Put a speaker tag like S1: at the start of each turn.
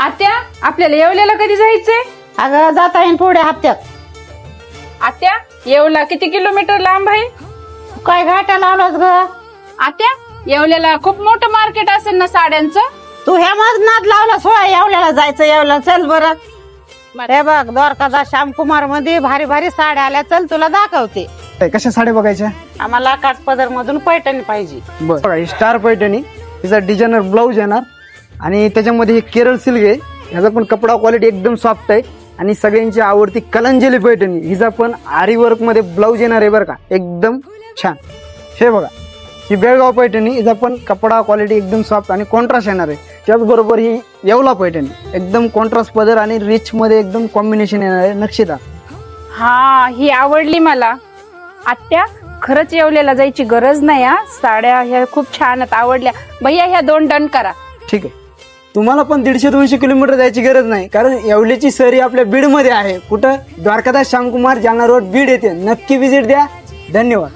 S1: आत्या आपल्याला येवल्याला कधी जायचंय?
S2: अगं जाता येईन पुढे हप्त्यात.
S1: आत्या येवला किती किलोमीटर लांब आहे?
S2: काय घाटा लावलास ग?
S1: आत्या येवल्याला खूप मोठं मार्केट असेल ना साड्यांचं?
S2: तू ह्या मज नाद लावला सोळा येवल्याला जायचं. येवला चल बरं. हे बघ द्वारकादास श्यामकुमार मध्ये भारी भारी साड्या आल्या, चल तुला दाखवते.
S3: कशा साड्या बघायच्या?
S2: आम्हाला काठपदर मधून पैठणी पाहिजे.
S3: बघा ही स्टार पैठणी, तिचा डिझायनर ब्लाऊज येणार आणि त्याच्यामध्ये हे केरळ सिल्क आहे. ह्याचा पण कपडा क्वालिटी एकदम सॉफ्ट आहे आणि सगळ्यांची आवडती कलंजली पैठणी, हिचा पण आरी वर्क मध्ये ब्लाऊज येणार आहे बरं का, एकदम छान. हे बघा ही बेळगाव पैठणी, हिचा पण कपडा क्वालिटी एकदम सॉफ्ट आणि कॉन्ट्रास्ट येणार आहे. त्याचबरोबर ही येवला पैठणी, एकदम कॉन्ट्रास्ट पदर आणि रिच मध्ये एकदम कॉम्बिनेशन येणार आहे नक्षीदार.
S1: हा ही आवडली मला. आत्या खरंच येवल्याला जायची गरज नाही हा, साड्या ह्या खूप छान आहेत, आवडल्या. भैया ह्या 2 डन करा.
S3: ठीक आहे, तुम्हाला पण 150-200 किलोमीटर जायची गरज नाही, कारण येवल्याची सरी आपल्या बीड मध्ये आहे. कुठं? द्वारकादास श्यामकुमार जालना रोड बीड येते. नक्की विजिट द्या. धन्यवाद.